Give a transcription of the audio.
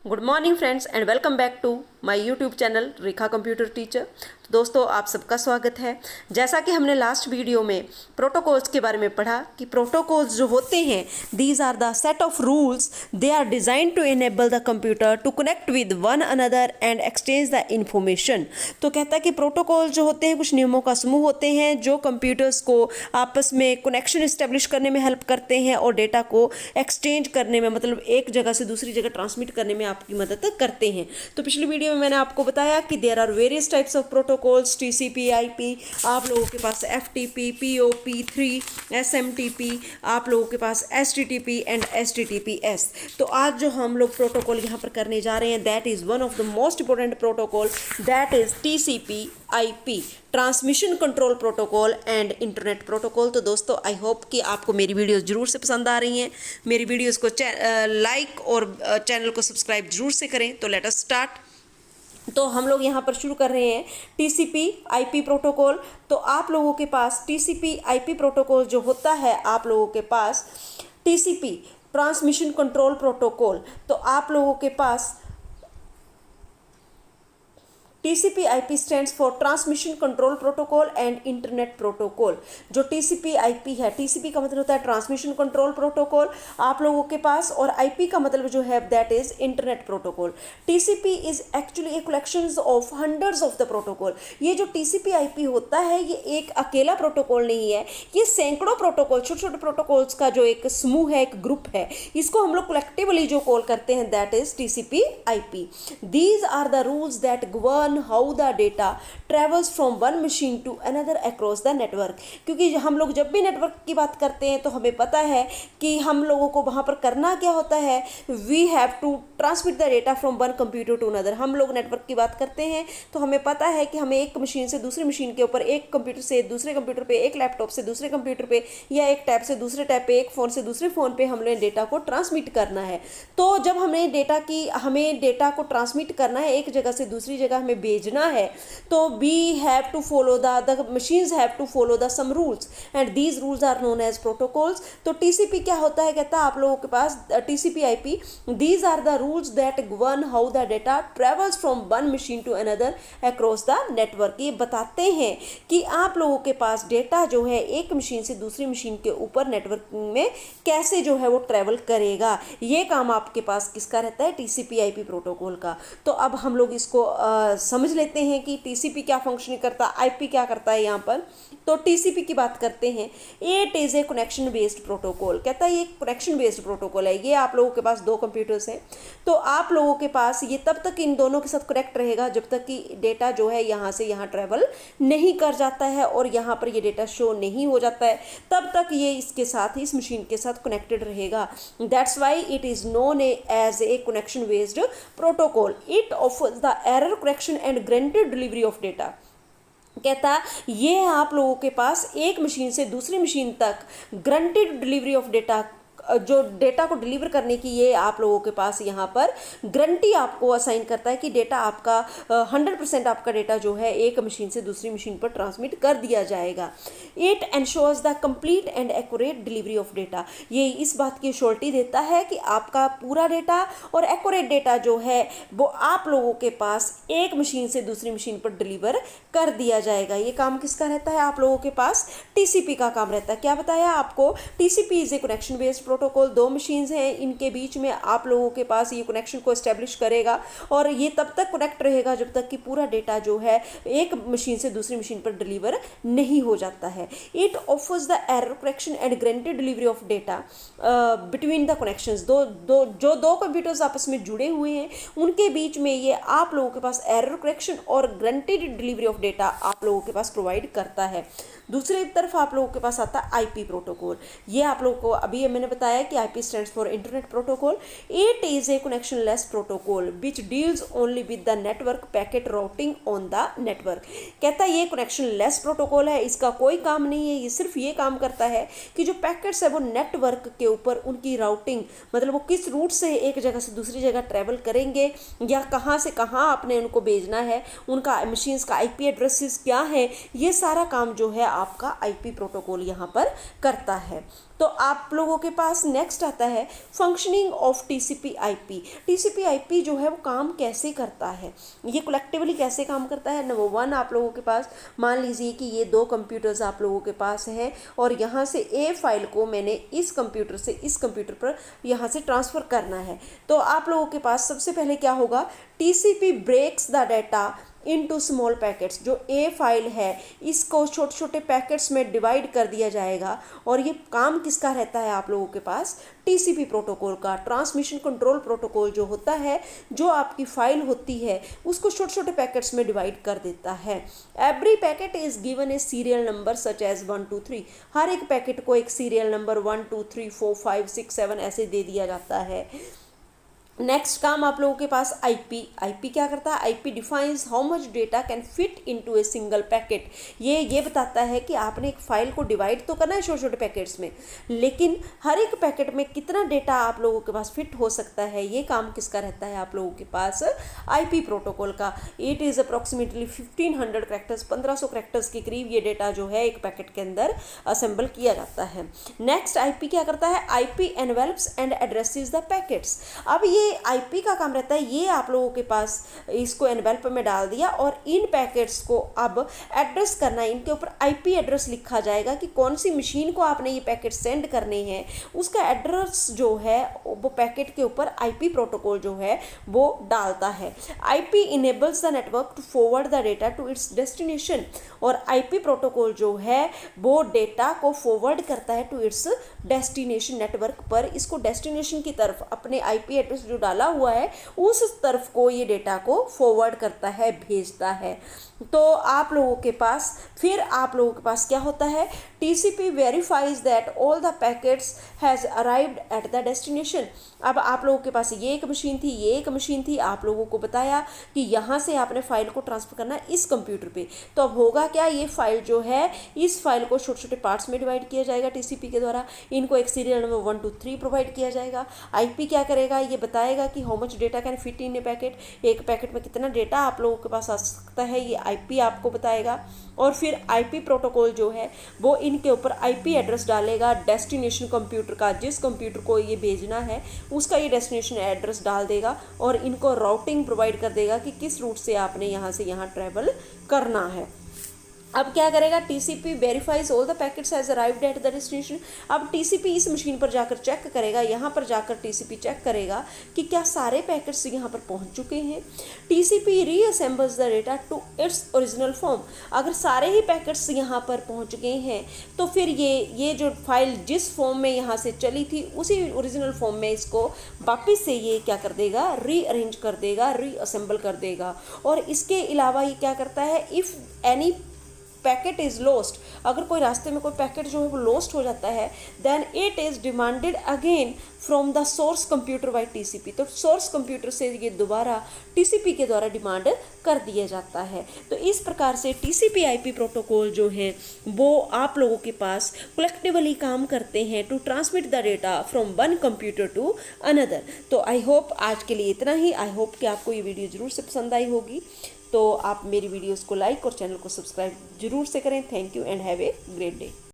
Good morning friends and welcome back to my YouTube channel Rekha computer teacher. दोस्तों आप सबका स्वागत है। जैसा कि हमने लास्ट वीडियो में प्रोटोकॉल्स के बारे में पढ़ा कि प्रोटोकॉल्स जो होते हैं these are the set of rules they are design to enable the computer to connect with one another and exchange the information. तो कहता है कि प्रोटोकॉल जो होते हैं कुछ नियमों का समूह होते हैं जो कंप्यूटर्स को आपस में कनेक्शन इस्टेब्लिश करने में हेल्प करते हैं और डेटा को एक्सचेंज करने में मतलब एक जगह से दूसरी जगह ट्रांसमिट करने में आपकी मदद करते हैं। तो पिछली वीडियो में मैंने आपको बताया कि there are various types of protocols, TCP, IP, आप लोगों के पास एफटीपी, पीओपी3, एसएमटीपी, आप लोगों के पास एसटीटीपी एंड एसटीटीपीएस। तो आज जो हम लोग प्रोटोकॉल यहाँ पर करने जा रहे हैं that is one of the most important protocol that is TCP IP, transmission control protocol and internet protocol. तो दोस्तों आई होप कि आपको मेरी वीडियोस जरूर से पसंद आ रही हैं। मेरी वीडियोस को लाइक और चैनल को सब्सक्राइब जरूर से करें। तो लेट अस स्टार्ट। तो हम लोग यहाँ पर शुरू कर रहे हैं टीसीपी आईपी प्रोटोकॉल। तो आप लोगों के पास टीसीपी आईपी प्रोटोकॉल जो होता है आप लोगों के पास टीसीपी ट्रांसमिशन कंट्रोल प्रोटोकॉल, तो आप लोगों के पास TCP IP stands for transmission control protocol and internet protocol. जो TCP IP है, TCP का मतलब होता है ट्रांसमिशन कंट्रोल प्रोटोकॉल आप लोगों के पास, और IP का मतलब जो है that is internet protocol. TCP is actually a collection of hundreds of the protocol. ये जो TCP IP होता है ये एक अकेला प्रोटोकॉल नहीं है, ये सैकड़ों प्रोटोकॉल, छोटे छोटे प्रोटोकॉल्स का जो एक समूह है, एक ग्रुप है, इसको हम लोग कलेक्टिवली जो कॉल करते हैं that is TCP IP। These are the rules that govern how the data travels from one machine to another across the network। क्योंकि हम लोग जब भी नेटवर्क की बात करते हैं तो हमें पता है कि हम लोगों को वहाँ पर करना क्या होता है, we have to transmit the data from one computer to another। हम लोग नेटवर्क की बात करते हैं तो हमें पता है कि हमें एक मशीन से दूसरी मशीन के ऊपर, एक कंप्यूटर से दूसरे कंप्यूटर पे, एक लैपटॉप से दूसरे कंप्यूटर पे, या एक टैब से दूसरे टैब पे, एक फ़ोन से दूसरे फ़ोन पे हमें डेटा को ट्रांसमिट करना है। तो जब हमें डेटा को ट्रांसमिट करना है, एक जगह से दूसरी जगह हमें भेजना है, तो we have to follow the machines have to follow the some rules and these rules are known as protocols. तो टीसीपी क्या होता है, कहता है आप लोगों के पास TCP IP these are the rules that govern how the data travels from one machine to another across the network. ये बताते हैं कि आप लोगों के पास डेटा जो है एक मशीन से दूसरी मशीन के ऊपर नेटवर्क में कैसे जो है वो ट्रेवल करेगा। ये काम आपके पास किसका रहता है, टीसीपी आईपी प्रोटोकॉल का। तो अब हम लोग इसको समझ लेते हैं कि टीसीपी क्या फंक्शन करता है, आईपी क्या करता है। यहाँ पर तो टीसीपी की बात करते हैं, it is a connection based protocol. कहता है ये कनेक्शन बेस्ड प्रोटोकॉल है। ये आप लोगों के पास दो कंप्यूटर्स हैं, तो आप लोगों के पास ये तब तक इन दोनों के साथ कनेक्ट रहेगा जब तक कि डेटा जो है यहाँ से यहाँ ट्रेवल नहीं कर जाता है और यहाँ पर ये डेटा शो नहीं हो जाता है, तब तक ये इसके साथ, इस मशीन के साथ कनेक्टेड रहेगा। That's why it is known as a connection based protocol. It offers the error correction and granted delivery of data. कहता ये है आप लोगों के पास एक मशीन से दूसरी मशीन तक ग्रांटेड डिलीवरी ऑफ डेटा, जो डेटा को डिलीवर करने की ये आप लोगों के पास यहाँ पर गारंटी आपको असाइन करता है कि डेटा आपका 100% आपका डेटा जो है एक मशीन से दूसरी मशीन पर ट्रांसमिट कर दिया जाएगा। It ensures the complete and accurate delivery of data. ये इस बात की श्योरिटी देता है कि आपका पूरा डेटा और एक्यूरेट डेटा जो है वो आप लोगों के पास एक मशीन से दूसरी मशीन पर डिलीवर कर दिया जाएगा। ये काम किसका रहता है, आप लोगों के पास टीसीपी का काम रहता है। क्या बताया आपको, TCP is a connection based protocol. दो मशीन्स हैं, इनके बीच में आप लोगों के पास ये कनेक्शन को एस्टेब्लिश करेगा और ये तब तक कनेक्ट रहेगा जब तक कि पूरा डेटा जो है एक मशीन से दूसरी मशीन पर डिलीवर नहीं हो जाता है। It offers the error correction and granted delivery of data between the connections. दो कंप्यूटर्स आपस में जुड़े हुए हैं उनके बीच में ये आप लोगों के पास एरर करेक्शन और ग्रांटेड डिलीवरी ऑफ डेटा आप लोगों के पास प्रोवाइड करता है। दूसरी तरफ आप लोगों के पास आता है आईपी प्रोटोकॉल। ये आप लोगों को अभी मैंने बताया कि IP stands for internet protocol. It is a connection less protocol which deals only with the network packet routing on the network. कहता है ये कनेक्शन लेस प्रोटोकॉल है, इसका कोई काम नहीं है, ये सिर्फ ये काम करता है कि जो पैकेट्स है वो नेटवर्क के ऊपर उनकी राउटिंग, मतलब वो किस रूट से एक जगह से दूसरी जगह ट्रेवल करेंगे या कहाँ से कहाँ आपने उनको भेजना है, उनका मशीन्स का आईपी एड्रेसेस क्या है, ये सारा काम जो है आपका आईपी प्रोटोकॉल यहाँ पर करता है। तो आप लोगों के पास पास नेक्स्ट आता है फंक्शनिंग ऑफ TCP/IP। TCP/IP जो है वो काम कैसे करता है, ये कलेक्टिवली कैसे काम करता है। नंबर 1 आप लोगों के पास मान लीजिए कि ये 2 कंप्यूटर्स आप लोगों के पास हैं और यहाँ से ए फाइल को मैंने इस कंप्यूटर से इस कंप्यूटर पर यहाँ से ट्रांसफ़र करना है। तो आप लोगों के पास सबसे पहले क्या होगा, TCP breaks the data into small packets. जो ए फाइल है इसको छोटे छोटे पैकेट्स में डिवाइड कर दिया जाएगा और ये काम किसका रहता है आप लोगों के पास, TCP प्रोटोकॉल का। ट्रांसमिशन कंट्रोल प्रोटोकॉल जो होता है, जो आपकी फाइल होती है उसको छोटे छोटे पैकेट्स में डिवाइड कर देता है। Every packet is given a serial number such as 1 2 3। हर एक पैकेट को एक सीरियल नंबर 1 2 3 4 5 6 7 ऐसे दे दिया जाता है। नेक्स्ट काम आप लोगों के पास आईपी क्या करता है, IP defines how much data can fit into a single packet. ये बताता है कि आपने एक फाइल को डिवाइड तो करना है छोटे छोटे पैकेट्स में, लेकिन हर एक पैकेट में कितना डेटा आप लोगों के पास फिट हो सकता है, ये काम किसका रहता है आप लोगों के पास, आईपी प्रोटोकॉल का। It is approximately 1500 characters, 1500 characters के करीब ये डेटा जो है एक पैकेट के अंदर असेंबल किया जाता है। नेक्स्ट आईपी क्या करता है, IP envelopes and addresses the packets. अब ये आईपी का काम रहता है, ये आप लोगों के पास इसको एनवेल्प में डाल दिया और इन पैकेट्स को अब एड्रेस करना है। इनके ऊपर आईपी एड्रेस लिखा जाएगा कि कौन सी मशीन को आपने ये पैकेट सेंड करने हैं, उसका एड्रेस जो है वो पैकेट के ऊपर आईपी प्रोटोकॉल जो है वो डालता है। IP enables the network to forward the data to its destination. और आईपी प्रोटोकॉल जो है वो डेटा को फॉरवर्ड करता है टू इट्स डेस्टिनेशन नेटवर्क पर। इसको डेस्टिनेशन की तरफ अपने आईपी एड्रेस जो डाला हुआ है उस तरफ को ये डेटा को फॉरवर्ड करता है, भेजता है। तो आप लोगों के पास क्या होता है, TCP verifies that all the packets has arrived at the destination. अब आप लोगों के पास ये एक मशीन थी, आप लोगों को बताया कि यहाँ से आपने फाइल को ट्रांसफ़र करना है इस कंप्यूटर पे। तो अब होगा क्या, ये फाइल जो है इस फाइल को छोटे छोटे पार्ट्स में डिवाइड किया जाएगा TCP के द्वारा। इनको एक सीरियल नंबर 1 2 3 प्रोवाइड किया जाएगा। आईपी क्या करेगा, ये बताएगा कि how much data can fit in A packet, एक पैकेट में कितना डेटा आप लोगों के पास आ सकता है, ये आईपी आपको बताएगा। और फिर आईपी प्रोटोकॉल जो है वो इनके ऊपर आईपी एड्रेस डालेगा डेस्टिनेशन कंप्यूटर का, जिस कंप्यूटर को ये भेजना है उसका ये डेस्टिनेशन एड्रेस डाल देगा और इनको राउटिंग प्रोवाइड कर देगा कि किस रूट से आपने यहाँ से यहाँ ट्रैवल करना है। अब क्या करेगा, TCP verifies all the packets has arrived at the destination. अब TCP इस मशीन पर जाकर चेक करेगा, यहाँ पर जाकर TCP चेक करेगा कि क्या सारे पैकेट्स यहाँ पर पहुँच चुके हैं। TCP reassembles the data to its original form. अगर सारे ही पैकेट्स यहाँ पर पहुँच गए हैं तो फिर ये जो फाइल जिस फॉर्म में यहाँ से चली थी उसी ओरिजिनल फॉर्म में इसको वापस से ये क्या कर देगा, रीअरेंज कर देगा, रीअसेंबल कर देगा। और इसके अलावा ये क्या करता है, if any packet is lost, अगर कोई रास्ते में कोई पैकेट जो है वो लॉस्ट हो जाता है, then it is demanded again from the source computer by TCP। तो सोर्स कंप्यूटर से ये दोबारा TCP के द्वारा डिमांड कर दिया जाता है। तो इस प्रकार से TCP/IP प्रोटोकॉल जो है वो आप लोगों के पास कलेक्टिवली काम करते हैं to transmit the data from one computer to another. तो आई होप आज के लिए इतना ही। आई होप कि आपको ये वीडियो ज़रूर से पसंद आई होगी। तो आप मेरी वीडियोस को लाइक और चैनल को सब्सक्राइब जरूर से करें। Thank you and have a great day.